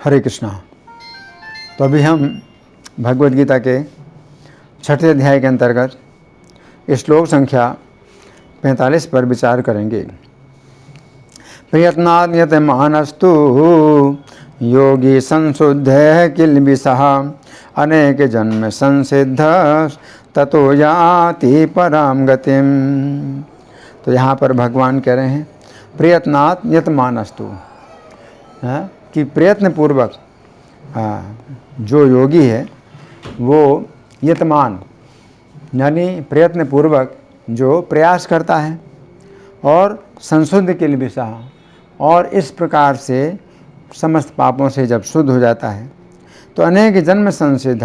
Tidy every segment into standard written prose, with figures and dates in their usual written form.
हरे कृष्णा। तो अभी हम भगवद गीता के 6ठे अध्याय के अंतर्गत श्लोक संख्या 45 पर विचार करेंगे। प्रयत्नात् यतमानस्तु योगी संशुद्ध किल्बिषः अनेक जन्म संसिद्ध ततो याति पराम गतिम। तो यहाँ पर भगवान कह रहे हैं प्रयत्नात् यतमानस्तु, कि प्रयत्न पूर्वक जो योगी है वो यतमान यानी प्रयत्न पूर्वक जो प्रयास करता है और संशुद्ध किल्बिषः, और इस प्रकार से समस्त पापों से जब शुद्ध हो जाता है तो अनेक जन्म संसिद्ध,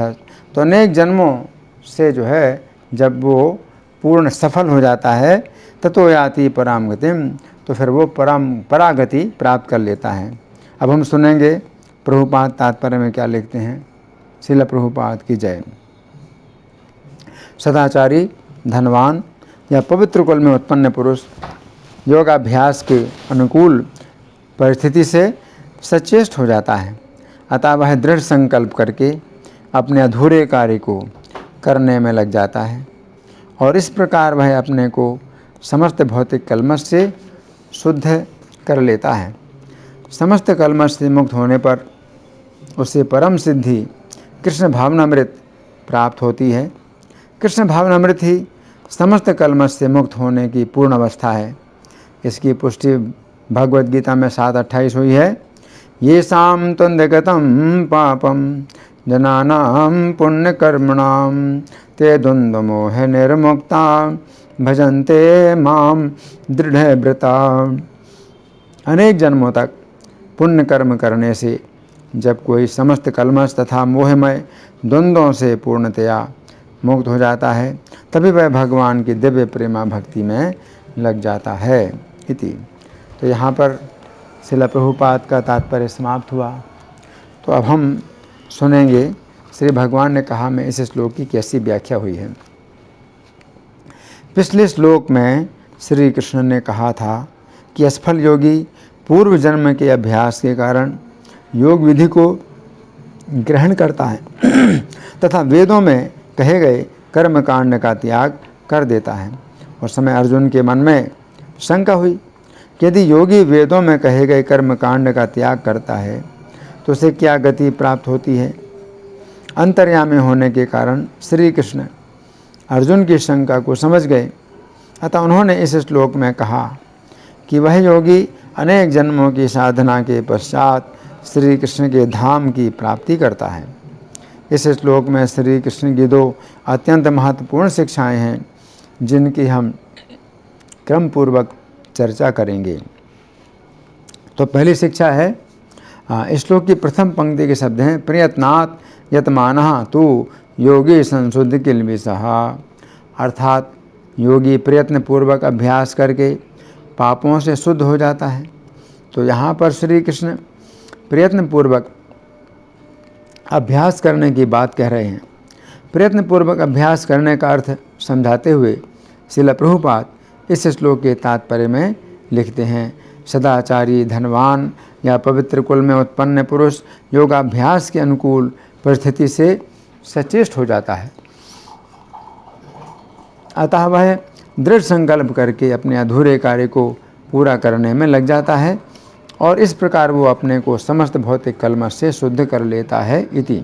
तो अनेक जन्मों से जो है जब वो पूर्ण सफल हो जाता है ततो याति पराम गतिम, तो फिर वो परागति प्राप्त कर लेता है। अब हम सुनेंगे प्रभुपाद तात्पर्य में क्या लिखते हैं। श्रील प्रभुपाद की जय। सदाचारी, धनवान या पवित्र कुल में उत्पन्न पुरुष योगाभ्यास के अनुकूल परिस्थिति से सचेष्ट हो जाता है, अतः वह दृढ़ संकल्प करके अपने अधूरे कार्य को करने में लग जाता है और इस प्रकार वह अपने को समस्त भौतिक कल्मश से शुद्ध कर लेता है। समस्त कल्मश से मुक्त होने पर उसे परम सिद्धि कृष्ण भावनामृत प्राप्त होती है। कृष्ण भावनामृत ही समस्त कल्मश से मुक्त होने की पूर्ण अवस्था है। इसकी पुष्टि भगवद गीता में 7:28 हुई है। ये शाम त्वंदगतम पापम जनानाम पुण्य कर्मणाम ते द्वंद्व मोह निर्मुक्ता भजन्ते माम दृढ़ व्रता। अनेक जन्मों तक पुण्य कर्म करने से जब कोई समस्त कल्मश तथा मोहमय द्वंद्वों से पूर्णतया मुक्त हो जाता है तभी वह भगवान की दिव्य प्रेमा भक्ति में लग जाता है इति। तो यहाँ पर श्रील प्रभुपाद का तात्पर्य समाप्त हुआ। तो अब हम सुनेंगे श्री भगवान ने कहा में इस श्लोक की कैसी व्याख्या हुई है। पिछले श्लोक में श्री कृष्ण ने कहा था कि असफल योगी पूर्व जन्म के अभ्यास के कारण योग विधि को ग्रहण करता है तथा वेदों में कहे गए कर्म कांड का त्याग कर देता है। उस समय अर्जुन के मन में शंका हुई कि यदि योगी वेदों में कहे गए कर्म कांड का त्याग करता है तो उसे क्या गति प्राप्त होती है। अंतर्यामी होने के कारण श्री कृष्ण अर्जुन की शंका को समझ गए, अतः उन्होंने इस श्लोक में कहा कि वह योगी अनेक जन्मों की साधना के पश्चात श्री कृष्ण के धाम की प्राप्ति करता है। इस श्लोक में श्री कृष्ण की 2 अत्यंत महत्वपूर्ण शिक्षाएं हैं जिनकी हम क्रम पूर्वक चर्चा करेंगे। तो पहली शिक्षा है, श्लोक की प्रथम पंक्ति के शब्द हैं प्रयत्नात् यतमानः तु योगी संशुद्ध किल्बिषः, अर्थात योगी प्रयत्न पूर्वक अभ्यास करके पापों से शुद्ध हो जाता है। तो यहाँ पर श्री कृष्ण प्रयत्न पूर्वक अभ्यास करने की बात कह रहे हैं। प्रयत्न पूर्वक अभ्यास करने का अर्थ समझाते हुए श्रील प्रभुपाद इस श्लोक के तात्पर्य में लिखते हैं सदाचारी, धनवान या पवित्र कुल में उत्पन्न पुरुष योगाभ्यास के अनुकूल परिस्थिति से सचेष्ट हो जाता है, अतः वह दृढ़ संकल्प करके अपने अधूरे कार्य को पूरा करने में लग जाता है और इस प्रकार वो अपने को समस्त भौतिक कल्मश से शुद्ध कर लेता है इति।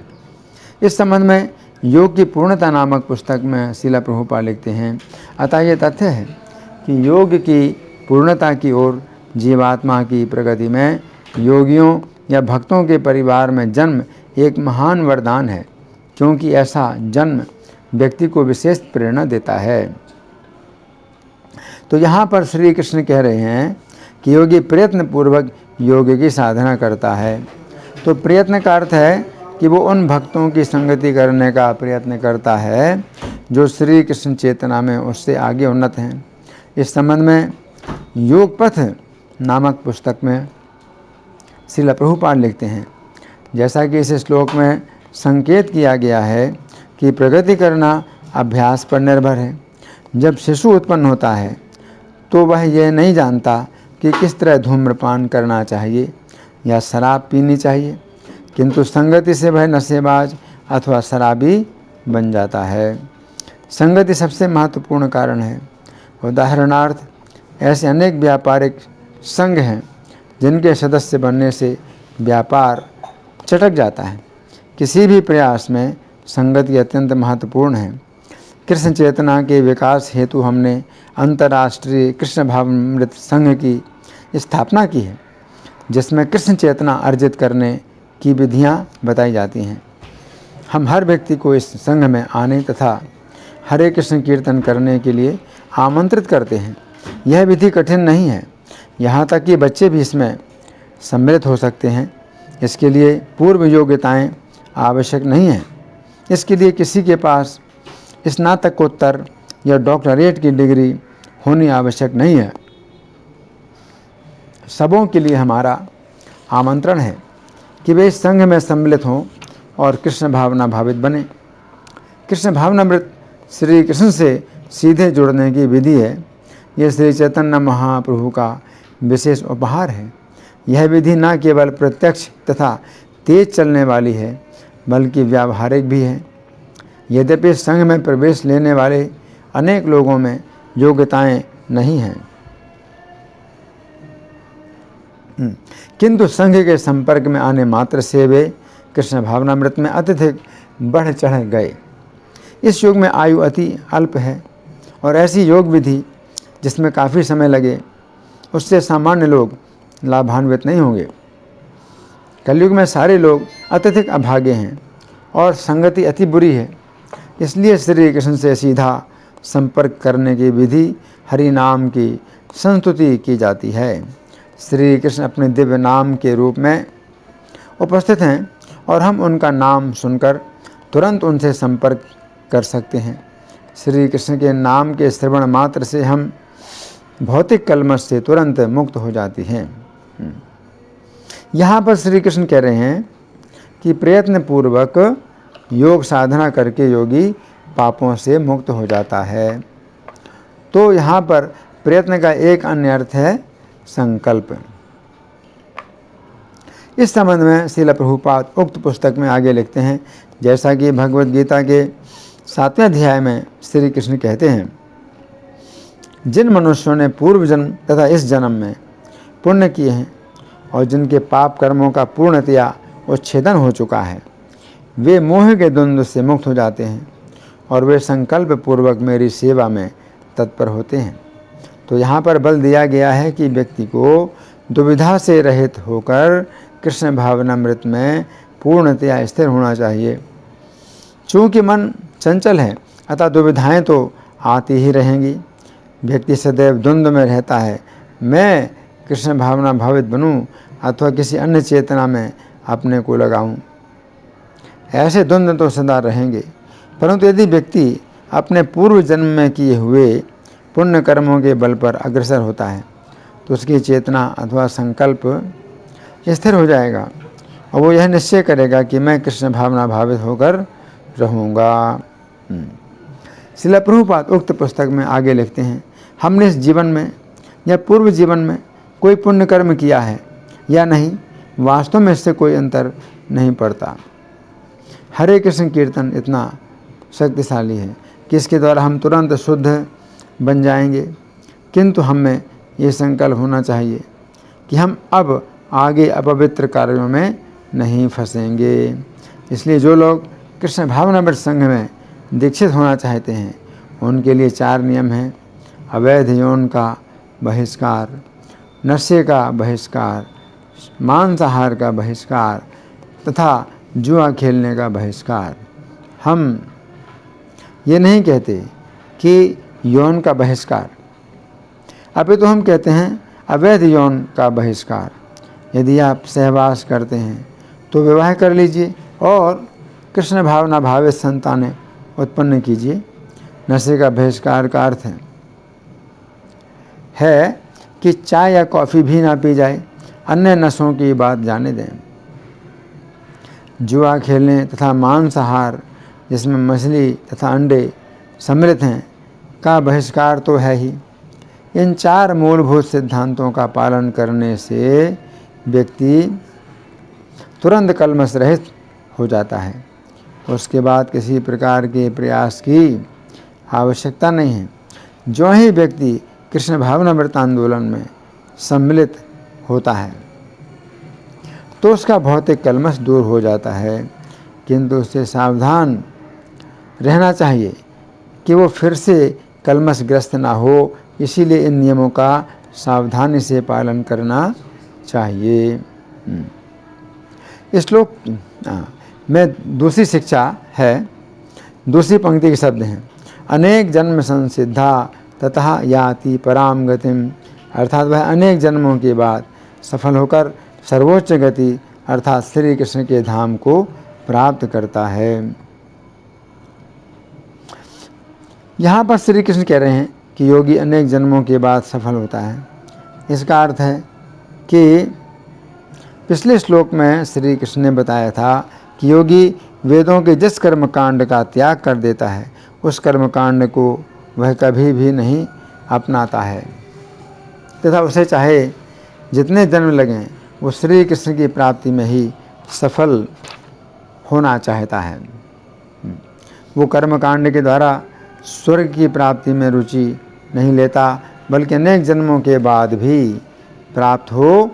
इस संबंध में योग की पूर्णता नामक पुस्तक में श्रील प्रभुपाद लिखते हैं, अतः ये तथ्य है कि योग की पूर्णता की ओर जीवात्मा की प्रगति में योगियों या भक्तों के परिवार में जन्म एक महान वरदान है, क्योंकि ऐसा जन्म व्यक्ति को विशेष प्रेरणा देता है। तो यहाँ पर श्री कृष्ण कह रहे हैं कि योगी प्रयत्न पूर्वक योग की साधना करता है। तो प्रयत्न का अर्थ है कि वो उन भक्तों की संगति करने का प्रयत्न करता है जो श्री कृष्ण चेतना में उससे आगे उन्नत हैं। इस संबंध में योग पथ नामक पुस्तक में श्रील प्रभुपाद लिखते हैं, जैसा कि इस श्लोक में संकेत किया गया है कि प्रगति करना अभ्यास पर निर्भर है। जब शिशु उत्पन्न होता है तो वह यह नहीं जानता कि किस तरह धूम्रपान करना चाहिए या शराब पीनी चाहिए। किंतु संगति से वह नशेबाज अथवा शराबी बन जाता है। संगति सबसे महत्वपूर्ण कारण है। उदाहरणार्थ, ऐसे अनेक व्यापारिक संघ हैं जिनके सदस्य बनने से व्यापार चटक जाता है। किसी भी प्रयास में संगति अत्यंत महत्वपूर्ण है। कृष्ण चेतना के विकास हेतु हमने अंतर्राष्ट्रीय कृष्ण भावामृत संघ की स्थापना की है, जिसमें कृष्ण चेतना अर्जित करने की विधियां बताई जाती हैं। हम हर व्यक्ति को इस संघ में आने तथा हरे कृष्ण कीर्तन करने के लिए आमंत्रित करते हैं। यह विधि कठिन नहीं है, यहाँ तक कि बच्चे भी इसमें सम्मिलित हो सकते हैं। इसके लिए पूर्व योग्यताएं आवश्यक नहीं हैं। इसके लिए किसी के पास स्नातकोत्तर या डॉक्टरेट की डिग्री होनी आवश्यक नहीं है। सबों के लिए हमारा आमंत्रण है कि वे इस संघ में सम्मिलित हों और कृष्ण भावना भावित बने। कृष्ण भावनामृत श्री कृष्ण से सीधे जुड़ने की विधि है। यह श्री चैतन्य महाप्रभु का विशेष उपहार है। यह विधि न केवल प्रत्यक्ष तथा तेज चलने वाली है, बल्कि व्यावहारिक भी है। यद्यपि संघ में प्रवेश लेने वाले अनेक लोगों में योग्यताएं नहीं हैं, किंतु संघ के संपर्क में आने मात्र से वे कृष्ण भावनामृत में अत्यधिक बढ़ चढ़ गए। इस युग में आयु अति अल्प है और ऐसी योग विधि जिसमें काफ़ी समय लगे, उससे सामान्य लोग लाभान्वित नहीं होंगे। कलयुग में सारे लोग अत्यधिक अभागे हैं और संगति अति बुरी है। इसलिए श्री कृष्ण से सीधा संपर्क करने की विधि हरि नाम की संस्तुति की जाती है। श्री कृष्ण अपने दिव्य नाम के रूप में उपस्थित हैं और हम उनका नाम सुनकर तुरंत उनसे संपर्क कर सकते हैं। श्री कृष्ण के नाम के श्रवण मात्र से हम भौतिक कलमश से तुरंत मुक्त हो जाती हैं। यहाँ पर श्री कृष्ण कह रहे हैं कि प्रयत्न पूर्वक योग साधना करके योगी पापों से मुक्त हो जाता है। तो यहाँ पर प्रयत्न का एक अन्य अर्थ है संकल्प। इस संबंध में श्रील प्रभुपाद उक्त पुस्तक में आगे लिखते हैं, जैसा कि भगवद गीता के 7वें अध्याय में श्री कृष्ण कहते हैं, जिन मनुष्यों ने पूर्व जन्म तथा इस जन्म में पुण्य किए हैं और जिनके पाप कर्मों का पूर्णतया उच्छेदन हो चुका है, वे मोह के द्वंद्व से मुक्त हो जाते हैं और वे संकल्प पूर्वक मेरी सेवा में तत्पर होते हैं। तो यहाँ पर बल दिया गया है कि व्यक्ति को दुविधा से रहित होकर कृष्ण भावनामृत में पूर्णतया स्थिर होना चाहिए। चूँकि मन चंचल है, अतः दुविधाएं तो आती ही रहेंगी। व्यक्ति सदैव द्वंद्व में रहता है, मैं कृष्ण भावना भावित बनूं अथवा किसी अन्य चेतना में अपने को लगाऊं। ऐसे द्वंद्व तो सदा रहेंगे, परंतु यदि व्यक्ति अपने पूर्व जन्म में किए हुए पुण्य कर्मों के बल पर अग्रसर होता है, तो उसकी चेतना अथवा संकल्प स्थिर हो जाएगा और वो यह निश्चय करेगा कि मैं कृष्ण भावना भावित होकर रहूँगा। श्रील प्रभुपाद उक्त पुस्तक में आगे लिखते हैं, हमने इस जीवन में या पूर्व जीवन में कोई पुण्य कर्म किया है या नहीं, वास्तव में इससे कोई अंतर नहीं पड़ता। हरे कृष्ण कीर्तन इतना शक्तिशाली है कि इसके द्वारा हम तुरंत शुद्ध बन जाएंगे, किंतु हमें ये संकल्प होना चाहिए कि हम अब आगे अपवित्र कार्यों में नहीं फंसेंगे। इसलिए जो लोग कृष्ण भावनामृत संघ में दीक्षित होना चाहते हैं, उनके लिए 4 नियम हैं। अवैध यौन का बहिष्कार, नशे का बहिष्कार, मांसाहार का बहिष्कार तथा जुआ खेलने का बहिष्कार। हम ये नहीं कहते कि यौन का बहिष्कार, अपितु हम कहते हैं अवैध यौन का बहिष्कार। यदि आप सहवास करते हैं तो विवाह कर लीजिए और कृष्ण भावना भावित संतानें उत्पन्न कीजिए। नशे का बहिष्कार का अर्थ है कि चाय या कॉफ़ी भी ना पी जाए, अन्य नशों की बात जाने दें। जुआ खेलने तथा मांसाहार, जिसमें मछली तथा अंडे सम्मिलित हैं, का बहिष्कार तो है ही। इन 4 मूलभूत सिद्धांतों का पालन करने से व्यक्ति तुरंत कलमश रहित हो जाता है। उसके बाद किसी प्रकार के प्रयास की आवश्यकता नहीं है। जो ही व्यक्ति कृष्ण भावनामृत आंदोलन में सम्मिलित होता है तो उसका भौतिक कलमश दूर हो जाता है, किंतु उससे सावधान रहना चाहिए कि वो फिर से कलमशग्रस्त ना हो। इसीलिए इन नियमों का सावधानी से पालन करना चाहिए। श्लोक में दूसरी शिक्षा है, दूसरी पंक्ति के शब्द हैं, अनेक जन्म संसिद्धा ततः याति पराम गतिम, अर्थात वह अनेक जन्मों के बाद सफल होकर सर्वोच्च गति अर्थात श्री कृष्ण के धाम को प्राप्त करता है। यहाँ पर श्री कृष्ण कह रहे हैं कि योगी अनेक जन्मों के बाद सफल होता है। इसका अर्थ है कि पिछले श्लोक में श्री कृष्ण ने बताया था कि योगी वेदों के जिस कर्मकांड का त्याग कर देता है उस कर्मकांड को वह कभी भी नहीं अपनाता है तथा उसे चाहे जितने जन्म लगें वो श्री कृष्ण की प्राप्ति में ही सफल होना चाहता है। वो कर्मकांड के द्वारा स्वर्ग की प्राप्ति में रुचि नहीं लेता, बल्कि अनेक जन्मों के बाद भी प्राप्त हो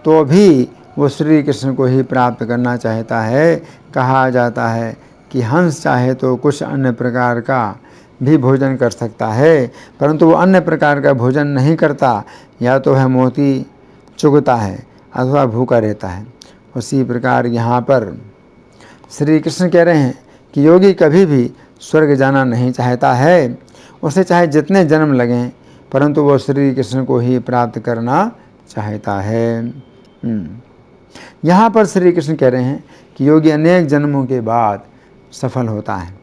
तो भी वो श्री कृष्ण को ही प्राप्त करना चाहता है। कहा जाता है कि हंस चाहे तो कुछ अन्य प्रकार का भी भोजन कर सकता है, परंतु वो अन्य प्रकार का भोजन नहीं करता, या तो वह मोती चुगता है अथवा भूखा रहता है। उसी प्रकार यहाँ पर श्री कृष्ण कह रहे हैं कि योगी कभी भी स्वर्ग जाना नहीं चाहता है, उसे चाहे जितने जन्म लगें, परंतु वो श्री कृष्ण को ही प्राप्त करना चाहता है। यहाँ पर श्री कृष्ण कह रहे हैं कि योगी अनेक जन्मों के बाद सफल होता है।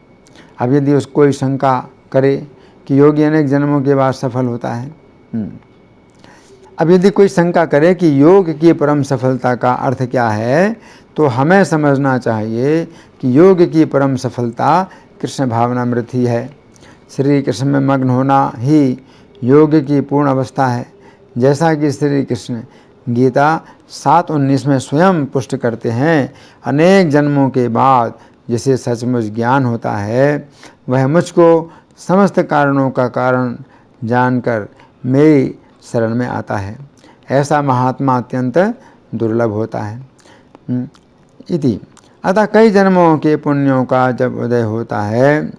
अब यदि उसको कोई शंका करे कि योगी अनेक जन्मों के बाद सफल होता है, अब यदि कोई शंका करे कि योग की परम सफलता का अर्थ क्या है, तो हमें समझना चाहिए कि योग की परम सफलता कृष्ण भावनामृत ही है। श्री कृष्ण में मग्न होना ही योग की पूर्ण अवस्था है। जैसा कि श्री कृष्ण गीता 7:19 में स्वयं पुष्ट करते हैं, अनेक जन्मों के बाद जिसे सचमुच ज्ञान होता है वह मुझको समस्त कारणों का कारण जानकर मेरी शरण में आता है। ऐसा महात्मा अत्यंत दुर्लभ होता है। इति अतः कई जन्मों के पुण्यों का जब उदय होता है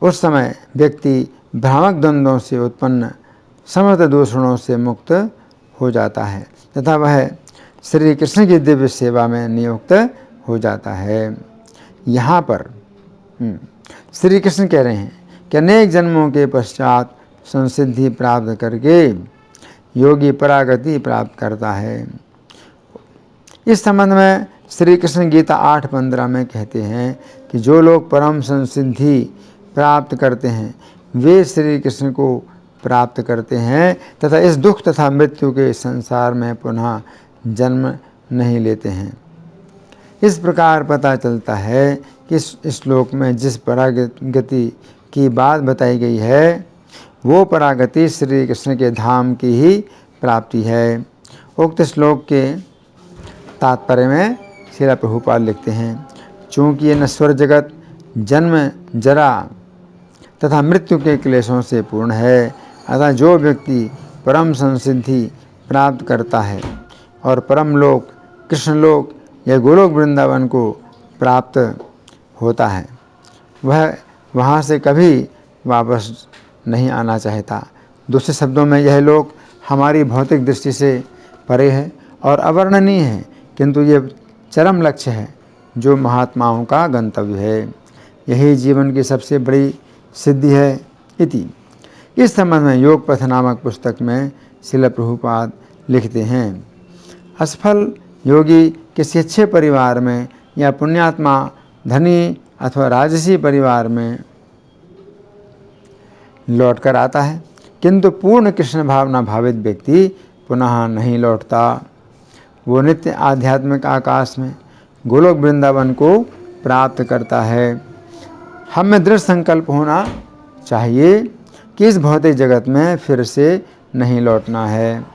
उस समय व्यक्ति भ्रामक द्वंद्वों से उत्पन्न समस्त दूषणों से मुक्त हो जाता है तथा वह श्री कृष्ण की दिव्य सेवा में नियुक्त हो जाता है। यहाँ पर श्री कृष्ण कह रहे हैं कि अनेक जन्मों के पश्चात संसिद्धि प्राप्त करके योगी परागति प्राप्त करता है। इस संबंध में श्री कृष्ण गीता 8:15 में कहते हैं कि जो लोग परम संसिद्धि प्राप्त करते हैं वे श्री कृष्ण को प्राप्त करते हैं तथा इस दुख तथा मृत्यु के संसार में पुनः जन्म नहीं लेते हैं। इस प्रकार पता चलता है कि इस श्लोक में जिस परागति की बात बताई गई है वो परागति श्री कृष्ण के धाम की ही प्राप्ति है। उक्त श्लोक के तात्पर्य में श्रील प्रभुपाद लिखते हैं, चूँकि ये नश्वर जगत जन्म जरा तथा मृत्यु के क्लेशों से पूर्ण है, अतः जो व्यक्ति परम संसिद्धि प्राप्त करता है और परम लोक कृष्णलोक या गोलोक वृंदावन को प्राप्त होता है वह वहाँ से कभी वापस नहीं आना चाहता। दूसरे शब्दों में यह लोक हमारी भौतिक दृष्टि से परे है और अवर्णनीय है, किंतु ये चरम लक्ष्य है जो महात्माओं का गंतव्य है। यही जीवन की सबसे बड़ी सिद्धि है। इति इस संबंध में योग पथ नामक पुस्तक में श्रील प्रभुपाद लिखते हैं, असफल योगी किसी अच्छे परिवार में या पुण्यात्मा धनी अथवा राजसी परिवार में लौट कर आता है, किंतु पूर्ण कृष्ण भावना भावित व्यक्ति पुनः नहीं लौटता। वो नित्य आध्यात्मिक आकाश में गोलोक वृंदावन को प्राप्त करता है। हमें दृढ़ संकल्प होना चाहिए कि इस भौतिक जगत में फिर से नहीं लौटना है,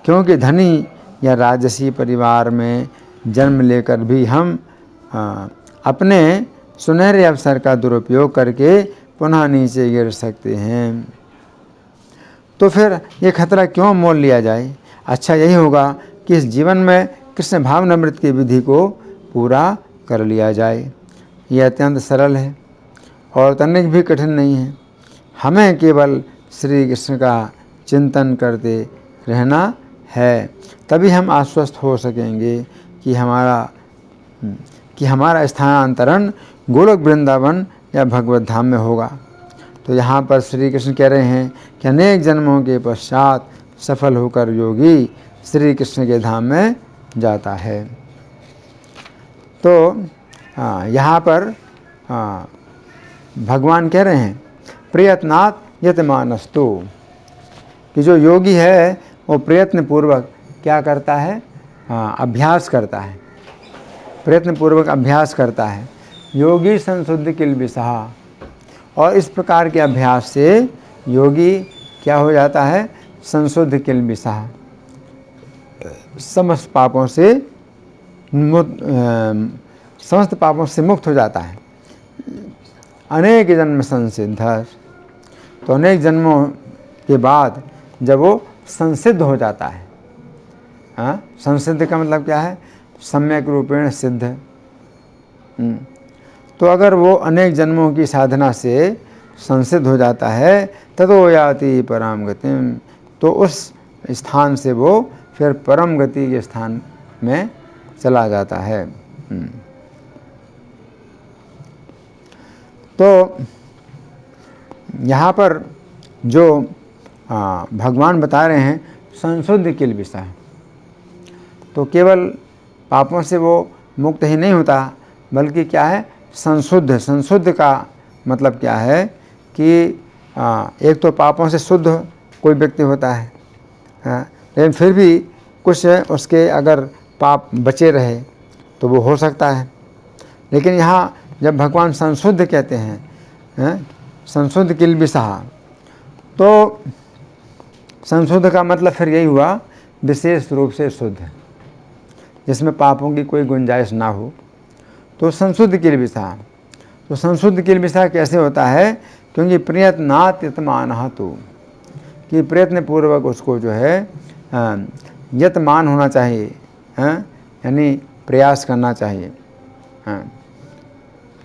क्योंकि धनी या राजसी परिवार में जन्म लेकर भी हम अपने सुनहरे अवसर का दुरुपयोग करके पुनः नीचे गिर सकते हैं। तो फिर ये खतरा क्यों मोल लिया जाए? अच्छा यही होगा कि इस जीवन में कृष्ण भावनामृत की विधि को पूरा कर लिया जाए। ये अत्यंत सरल है और तनिक भी कठिन नहीं है। हमें केवल श्री कृष्ण का चिंतन करते रहना है, तभी हम आश्वस्त हो सकेंगे कि हमारा स्थानांतरण गोलोक वृंदावन या भगवत धाम में होगा। तो यहाँ पर श्री कृष्ण कह रहे हैं कि अनेक जन्मों के पश्चात सफल होकर योगी श्री कृष्ण के धाम में जाता है। तो यहाँ पर भगवान कह रहे हैं प्रयत्नात् यतमानस्तु, कि जो योगी है वो प्रयत्न पूर्वक क्या करता है? अभ्यास करता है, प्रयत्न पूर्वक अभ्यास करता है। योगी संशुद्ध किल्बिषः, और इस प्रकार के अभ्यास से योगी क्या हो जाता है? संशुद्ध किल्बिषः, समस्त पापों से मुक्त हो जाता है। अनेक जन्म संसिद्ध, तो अनेक जन्मों के बाद जब वो संसिद्ध हो जाता है, संसिद्ध का मतलब क्या है? सम्यक रूपेण सिद्ध। तो अगर वो अनेक जन्मों की साधना से संसिद्ध हो जाता है ततो याति परम गतिम, तो उस स्थान से वो फिर परम गति के स्थान में चला जाता है। तो यहाँ पर जो भगवान बता रहे हैं संशुद्ध किल्बिषः, तो केवल पापों से वो मुक्त ही नहीं होता, बल्कि क्या है? संशुद्ध। संशुद्ध का मतलब क्या है कि एक तो पापों से शुद्ध कोई व्यक्ति होता है, लेकिन फिर भी कुछ उसके अगर पाप बचे रहे तो वो हो सकता है। लेकिन यहाँ जब भगवान संशुद्ध कहते हैं, संशुद्ध किल्बिषः, तो संशुद्ध का मतलब फिर यही हुआ विशेष रूप से शुद्ध, जिसमें पापों की कोई गुंजाइश ना हो, तो संशुद्ध किल्बिषः। तो संशुद्ध किल्बिषः कैसे होता है? क्योंकि प्रयत्नात् यतमानः, तो कि प्रयत्न पूर्वक उसको जो है यतमान होना चाहिए, यानी प्रयास करना चाहिए।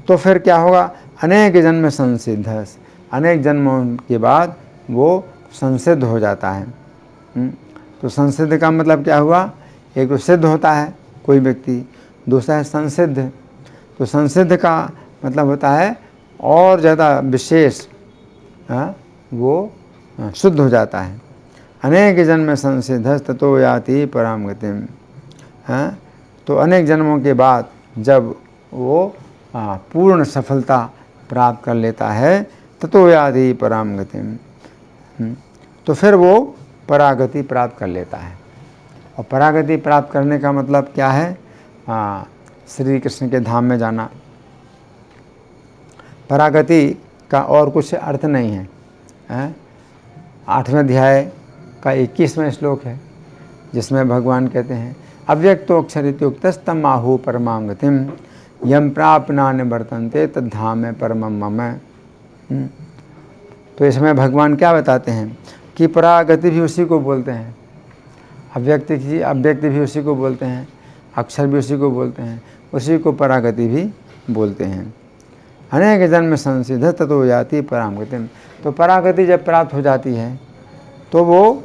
तो फिर क्या होगा? अनेक जन्म संसिद्ध, अनेक जन्मों के बाद वो संसिद्ध हो जाता है। तो संसिद्ध का मतलब क्या हुआ? एक तो सिद्ध होता है कोई व्यक्ति, दूसरा है संसिद्ध। तो संसिद्ध का मतलब होता है और ज़्यादा विशेष, वो शुद्ध हो जाता है। अनेक जन्म संसिद्ध ततो याति परम गतिम, तो अनेक जन्मों के बाद जब वो पूर्ण सफलता प्राप्त कर लेता है ततो याति परम गतिम, तो फिर वो परागति प्राप्त कर लेता है। और परागति प्राप्त करने का मतलब क्या है? श्री कृष्ण के धाम में जाना। परागति का और कुछ अर्थ नहीं है। 8वें अध्याय का 21वां श्लोक है, जिसमें भगवान कहते हैं अव्यक्तोऽक्षरित्युक्तस्तम आहु परमां गतिम यम प्राप्ना निवर्तन्ते तद्धाम परमं मम। तो इसमें भगवान क्या बताते हैं कि परागति भी उसी को बोलते हैं, अव्यक्त भी उसी को बोलते हैं, अक्षर भी उसी को बोलते हैं, उसी को परागति भी बोलते हैं। अनेक जन्म संसिद्ध ततो याति परां गतिम, तो परागति जब प्राप्त हो जाती है तो वो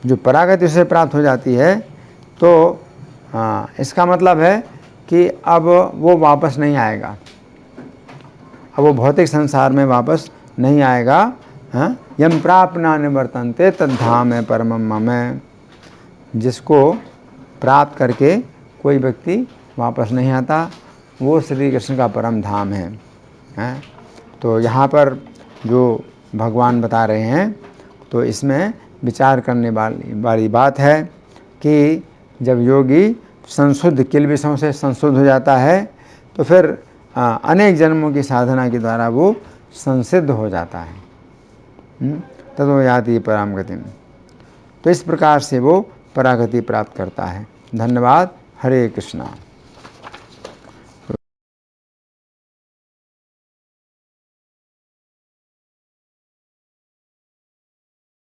जो परागति से प्राप्त हो जाती है, तो इसका मतलब है कि अब वो वापस नहीं आएगा, अब वो भौतिक संसार में वापस नहीं आएगा। यम प्राप्ना निवर्तन्ते तद्धाम परमं मम, जिसको प्राप्त करके कोई व्यक्ति वापस नहीं आता, वो श्री कृष्ण का परम धाम है। तो यहाँ पर जो भगवान बता रहे हैं, तो इसमें विचार करने वाली बात है कि जब योगी संशुद्ध किल्बिषों से संशुद्ध हो जाता है तो फिर अनेक जन्मों की साधना के द्वारा वो संसिद्ध हो जाता है। ततो याति परां गतिम, तो इस प्रकार से वो परागति प्राप्त करता है। धन्यवाद। हरे कृष्णा।